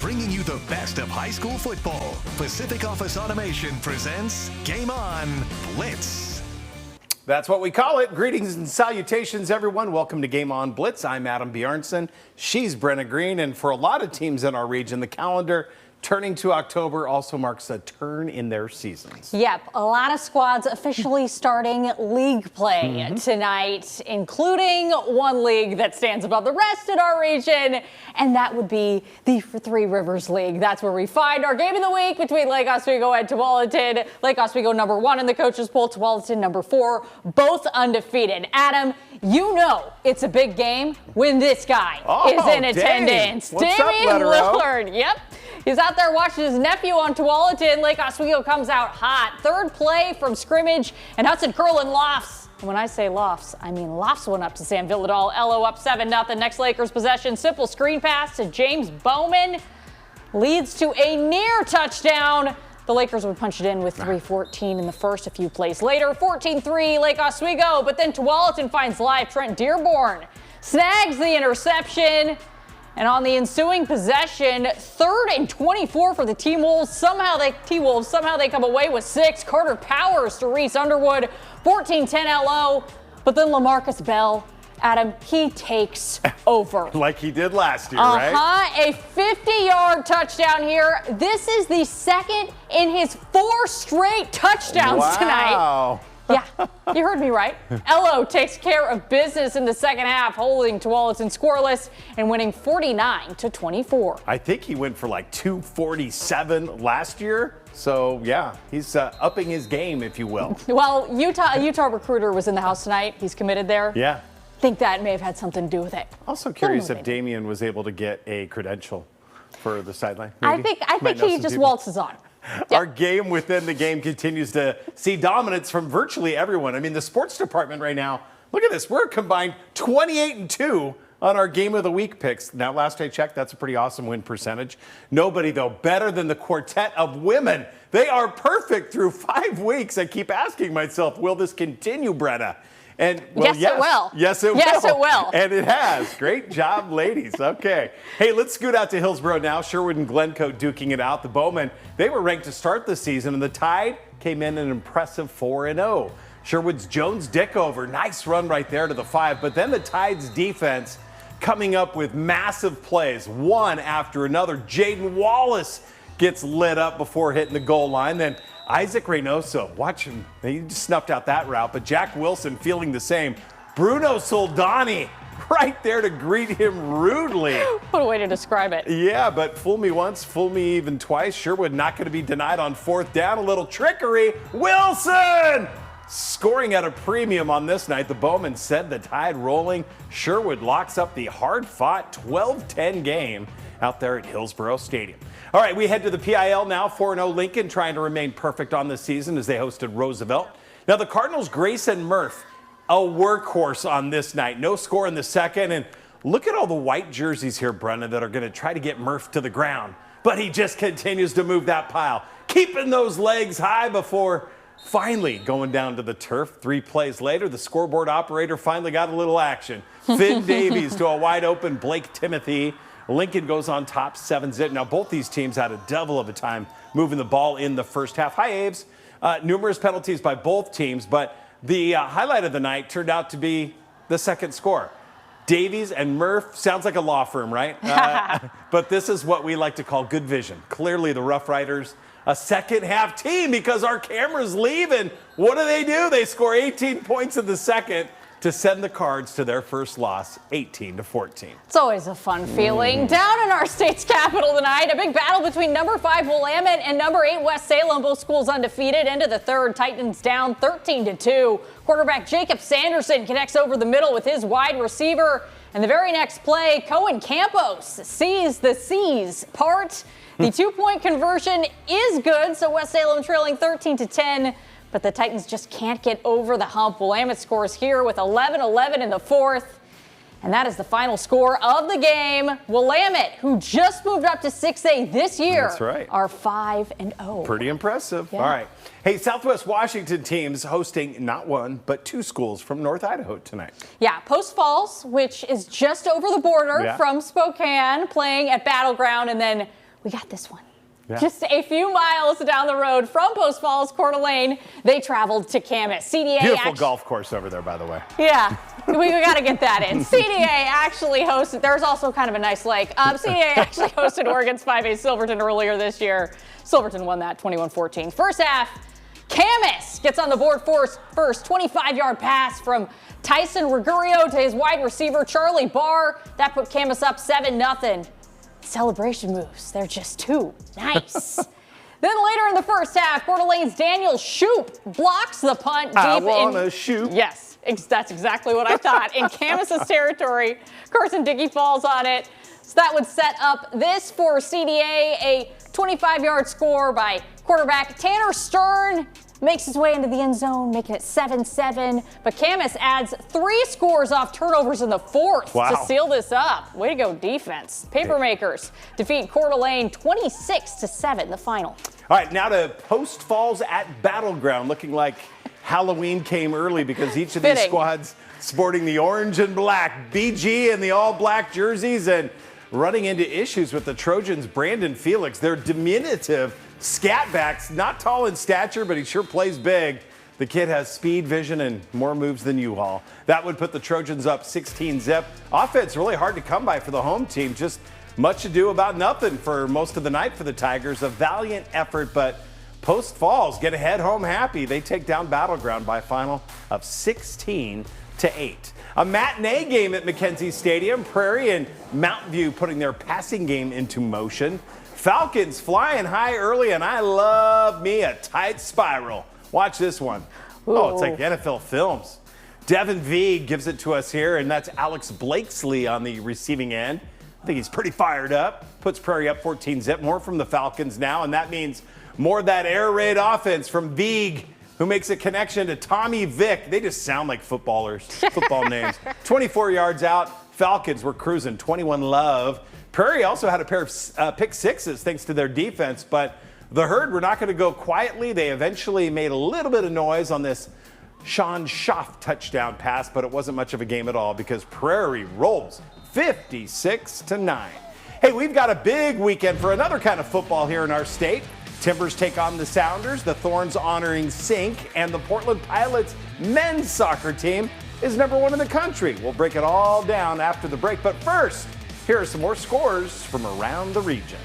bringing you the best of high school football. Pacific Office Automation presents Game On Blitz. That's what we call it. Greetings and salutations, everyone. Welcome to Game On Blitz. I'm Adam Bjarnson. She's Brenna Green. And for a lot of teams in our region, the calendar turning to October also marks a turn in their seasons. Yep, a lot of squads officially starting league play tonight, including one league that stands above the rest in our region, and that would be the Three Rivers League. That's where we find our game of the week between Lake Oswego and Tualatin. Lake Oswego #1 in the coaches poll, Tualatin #4, both undefeated. Adam, you know it's a big game when this guy is in attendance. What's Damian up, Lillard. Yep. He's out there watching his nephew on Tualatin. Lake Oswego comes out hot. Third play from scrimmage, and Hudson Curlin lofts. And when I say lofts, I mean lofts one up to Sam Villadal. LO up 7-0. Next Lakers possession, simple screen pass to James Bowman. Leads to a near touchdown. The Lakers would punch it in with 3:14 in the first. A few plays later, 14-3 Lake Oswego. But then Tualatin finds live Trent Dearborn. Snags the interception. And on the ensuing possession, 3rd and 24 for the T-Wolves. Somehow they come away with 6. Carter Powers to Reese Underwood, 14-10 LO. But then LaMarcus Bell, Adam, he takes over. Like he did last year, right? A 50-yard touchdown here. This is the second in his 4 straight touchdowns tonight. Wow. Yeah, you heard me right. LO takes care of business in the second half, holding Tualatin scoreless and winning 49-24. I think he went for like 247 last year. So, yeah, he's upping his game, if you will. Well, Utah recruiter was in the house tonight. He's committed there. Yeah. I think that may have had something to do with it. Also curious if Damian was able to get a credential for the sideline. I think he just waltzes on. Yep. Our game within the game continues to see dominance from virtually everyone. I mean, the sports department right now, look at this. We're combined 28-2 on our game of the week picks. Now, last I checked, that's a pretty awesome win percentage. Nobody, though, better than the quartet of women. They are perfect through 5 weeks. I keep asking myself, will this continue, Brenna? And well, yes, it will. Yes, it will. Yes, it will. And it has. Great job, ladies. Okay. Hey, let's scoot out to Hillsboro now. Sherwood and Glencoe duking it out. The Bowmen, they were ranked to start the season, and the Tide came in an impressive 4-0. Sherwood's Jones Dickover, nice run right there to the 5. But then the Tide's defense coming up with massive plays, one after another. Jaden Wallace gets lit up before hitting the goal line. Then Isaac Reynoso, watch him. He just snuffed out that route, but Jack Wilson feeling the same. Bruno Soldani right there to greet him rudely. What a way to describe it. Yeah, but fool me once, fool me even twice. Sherwood not going to be denied on 4th down. A little trickery. Wilson scoring at a premium on this night. The Bowmen said the Tide rolling. Sherwood locks up the hard-fought 12-10 game out there at Hillsboro Stadium. All right, we head to the PIL now. 4-0 Lincoln trying to remain perfect on this season as they hosted Roosevelt. Now the Cardinals, Grayson Murph, a workhorse on this night. No score in the second. And look at all the white jerseys here, Brenna, that are going to try to get Murph to the ground. But he just continues to move that pile, keeping those legs high before finally going down to the turf. 3 plays later, the scoreboard operator finally got a little action. Finn Davies to a wide open Blake Timothy. Lincoln goes on top 7-0. Now, both these teams had a devil of a time moving the ball in the first half. Hi, Abe's. Numerous penalties by both teams, but the highlight of the night turned out to be the second score. Davies and Murph, sounds like a law firm, right? But this is what we like to call good vision. Clearly, the Rough Riders, a second half team because our cameras leave, and what do? They score 18 points in the second to send the Cards to their first loss, 18-14. It's always a fun feeling. Down in our state's capital tonight, a big battle between number 5 Willamette and number 8 West Salem. Both schools undefeated. Into the third, Titans down 13-2. Quarterback Jacob Sanderson connects over the middle with his wide receiver. And the very next play, KOIN Campos sees the C's part. The 2-point conversion is good, so West Salem trailing 13-10. But the Titans just can't get over the hump. Willamette scores here with 11-11 in the fourth. And that is the final score of the game. Willamette, who just moved up to 6A this year, that's right, are 5-0. Pretty impressive. Yeah. All right. Hey, Southwest Washington teams hosting not one, but 2 schools from North Idaho tonight. Yeah, Post Falls, which is just over the border from Spokane, playing at Battleground, and then we got this one. Yeah. Just a few miles down the road from Post Falls, Coeur d'Alene, they traveled to Camas. CDA Beautiful golf course over there, by the way. Yeah, we got to get that in. CDA actually hosted, there's also kind of a nice lake. CDA actually hosted Oregon's 5A Silverton earlier this year. Silverton won that 21-14. First half, Camas gets on the board first 25-yard pass from Tyson Rigurio to his wide receiver, Charlie Barr. That put Camas up 7-0. Celebration moves, they're just too nice. Then later in the first half, Coeur d'Alene's Daniel Shoop blocks the punt deep I wanna shoot. Yes, that's exactly what I thought. In Camas' territory, Carson Dickey falls on it. So that would set up this for CDA, a 25-yard score by quarterback Tanner Stern. Makes his way into the end zone, making it 7-7. But Camas adds 3 scores off turnovers in the fourth to seal this up. Way to go, defense. Papermakers defeat Coeur d'Alene 26-7, the final. All right, now to Post Falls at Battleground, looking like Halloween came early because each of these squads sporting the orange and black BG and the all-black jerseys and running into issues with the Trojans' Brandon Felix. They're diminutive scat backs, not tall in stature, but he sure plays big. The kid has speed, vision, and more moves than you all. That would put the Trojans up 16-0. Offense really hard to come by for the home team. Just much ado about nothing for most of the night for the Tigers. A valiant effort, but Post Falls get ahead home happy. They take down Battleground by a final of 16-8. A matinee game at McKenzie Stadium. Prairie and Mountain View putting their passing game into motion. Falcons flying high early, and I love me a tight spiral. Watch this one. Ooh. Oh, it's like NFL films. Devin Veig gives it to us here, and that's Alex Blakesley on the receiving end. I think he's pretty fired up. Puts Prairie up 14-0. More from the Falcons now, and that means more of that air raid offense from Veig, who makes a connection to Tommy Vick. They just sound like footballers, football names. 24 yards out. Falcons were cruising 21-love. Prairie also had a pair of pick sixes thanks to their defense, but the Herd were not going to go quietly. They eventually made a little bit of noise on this Sean Schaff touchdown pass, but it wasn't much of a game at all because Prairie rolls 56-9. Hey, we've got a big weekend for another kind of football here in our state. Timbers take on the Sounders, the Thorns honoring Sink, and the Portland Pilots men's soccer team is #1 in the country. We'll break it all down after the break, but first, here are some more scores from around the region.